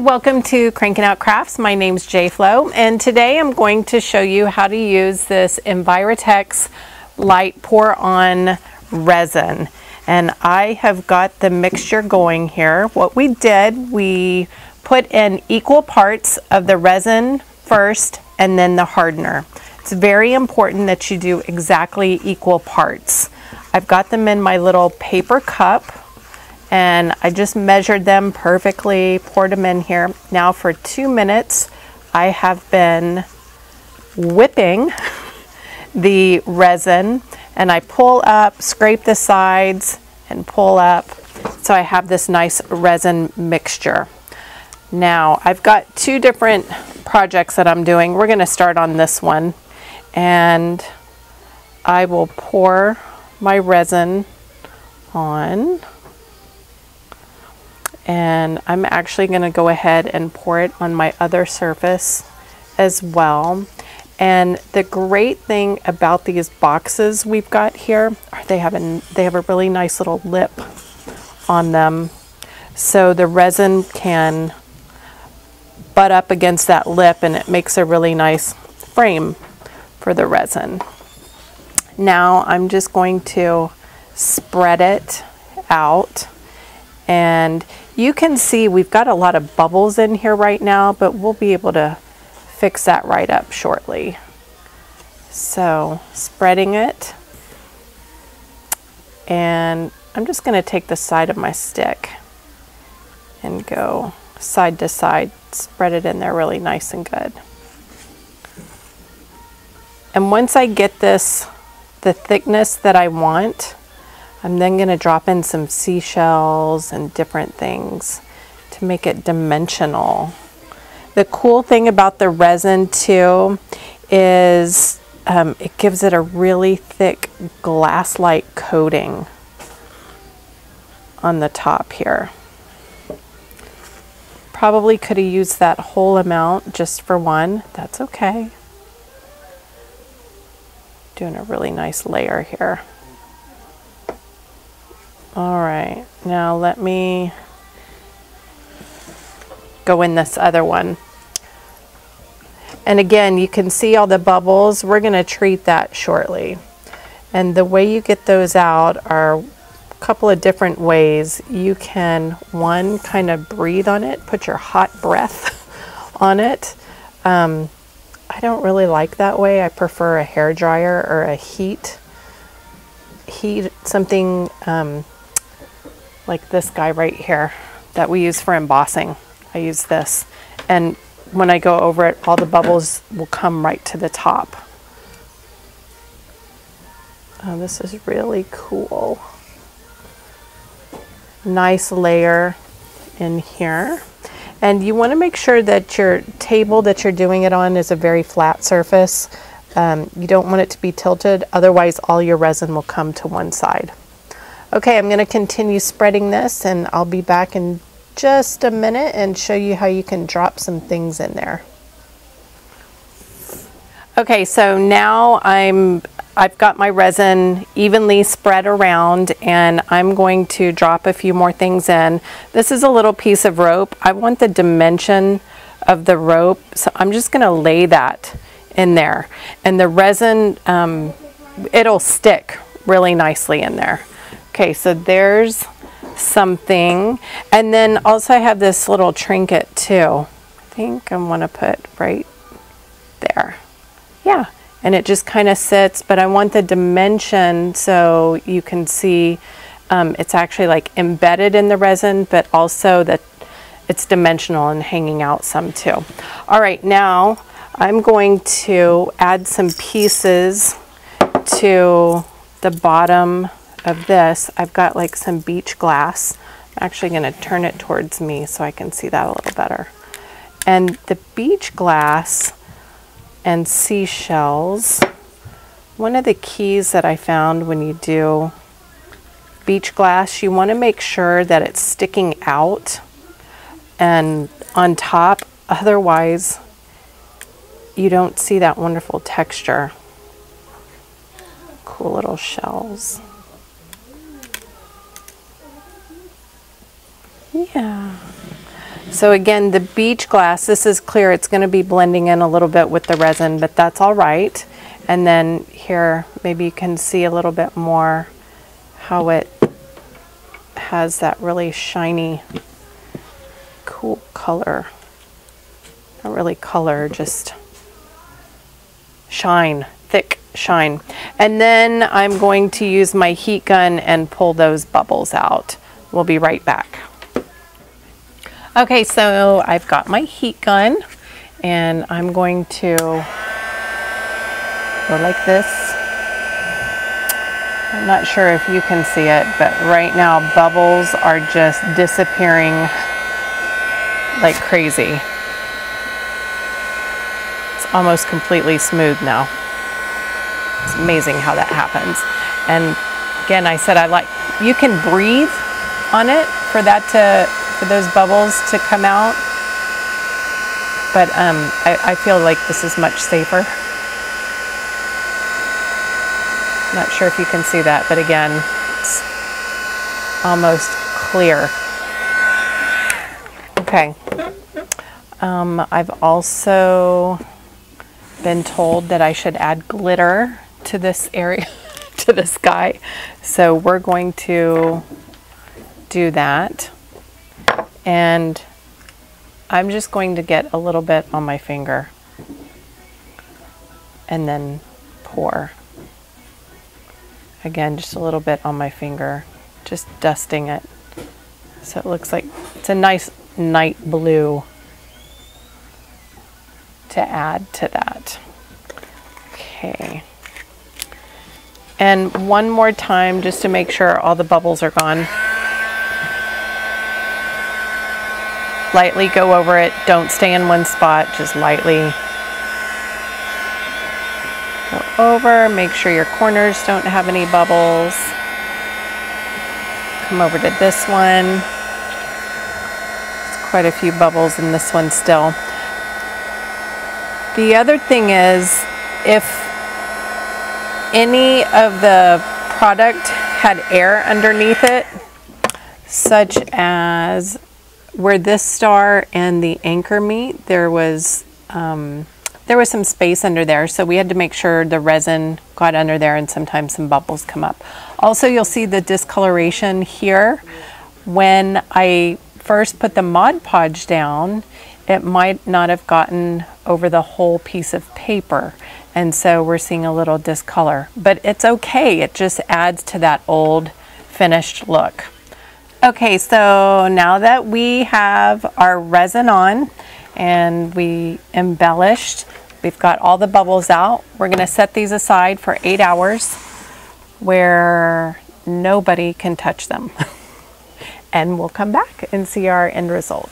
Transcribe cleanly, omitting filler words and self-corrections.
welcome to Crankin' Out Crafts. My name's JFLo, and today I'm going to show you how to use this Envirotex light pour on resin. And I have got the mixture going here. What we did, we put in equal parts of the resin first and then the hardener. It's very important that you do exactly equal parts. I've got them in my little paper cup, and I just measured them perfectly, poured them in here. Now for 2 minutes, I have been whipping the resin, and I pull up, scrape the sides, and pull up, so I have this nice resin mixture. Now, I've got 2 different projects that I'm doing. We're gonna start on this one, and I will pour my resin on. And I'm actually going to go ahead and pour it on my other surface as well. And the great thing about these boxes we've got here, they have a really nice little lip on them, so the resin can butt up against that lip, and it makes a really nice frame for the resin. Now I'm just going to spread it out. And you can see we've got a lot of bubbles in here right now, but we'll be able to fix that right up shortly. So spreading it, and I'm just going to take the side of my stick and go side to side, spread it in there really nice and good. And once I get this, the thickness that I want, I'm then going to drop in some seashells and different things to make it dimensional. The cool thing about the resin too is it gives it a really thick glass-like coating on the top here. Probably could have used that whole amount just for one. That's okay. Doing a really nice layer here. All right, now let me go in this other one. And again, you can see all the bubbles. We're going to treat that shortly. And the way you get those out are a couple of different ways. You can, one, kind of breathe on it, put your hot breath on it. I don't really like that way. I prefer a hair dryer or a heat something like this guy right here that we use for embossing. I use this, and when I go over it, all the bubbles will come right to the top. Oh, this is really cool. Nice layer in here. And you want to make sure that your table that you're doing it on is a very flat surface. You don't want it to be tilted, otherwise all your resin will come to one side. Okay, I'm going to continue spreading this, and I'll be back in just a minute and show you how you can drop some things in there. Okay, so now I've got my resin evenly spread around, and I'm going to drop a few more things in. This is a little piece of rope. I want the dimension of the rope, so I'm just going to lay that in there. And the resin, it'll stick really nicely in there. Okay, so there's something. And then also I have this little trinket too. I think I want to put right there. Yeah, and it just kind of sits, but I want the dimension so you can see it's actually like embedded in the resin, but also that it's dimensional and hanging out some too. All right, now I'm going to add some pieces to the bottom of this. I've got like some beach glass. I'm actually going to turn it towards me so I can see that a little better. And the beach glass and seashells, one of the keys that I found when you do beach glass, you want to make sure that it's sticking out and on top, otherwise you don't see that wonderful texture. Cool little shells. Yeah. So again, the beach glass, this is clear. It's going to be blending in a little bit with the resin, but that's all right. And then here, maybe you can see a little bit more how it has that really shiny, cool color. Not really color, just shine, thick shine. And then I'm going to use my heat gun and pull those bubbles out. We'll be right back. Okay, so I've got my heat gun and I'm going to go like this. I'm not sure if you can see it, but right now bubbles are just disappearing like crazy. It's almost completely smooth now. It's amazing how that happens. And again, I said you can breathe on it for those bubbles to come out. But I feel like this is much safer. Not sure if you can see that, but again, it's almost clear. Okay. I've also been told that I should add glitter to this area, to the sky. So we're going to do that. And I'm just going to get a little bit on my finger and then pour. Again, just a little bit on my finger, just dusting it. So it looks like it's a nice night blue to add to that. Okay. And one more time, just to make sure all the bubbles are gone. Lightly go over it. Don't stay in one spot, just lightly go over. Make sure your corners don't have any bubbles. Come over to this one. There's quite a few bubbles in this one still. The other thing is, if any of the product had air underneath it, such as where this star and the anchor meet, there was some space under there, so we had to make sure the resin got under there, and sometimes some bubbles come up. Also, you'll see the discoloration here. When I first put the Mod Podge down, it might not have gotten over the whole piece of paper, and so we're seeing a little discolor, but it's okay. It just adds to that old finished look. Okay, so now that we have our resin on and we embellished, we've got all the bubbles out, we're going to set these aside for 8 hours where nobody can touch them. And we'll come back and see our end result.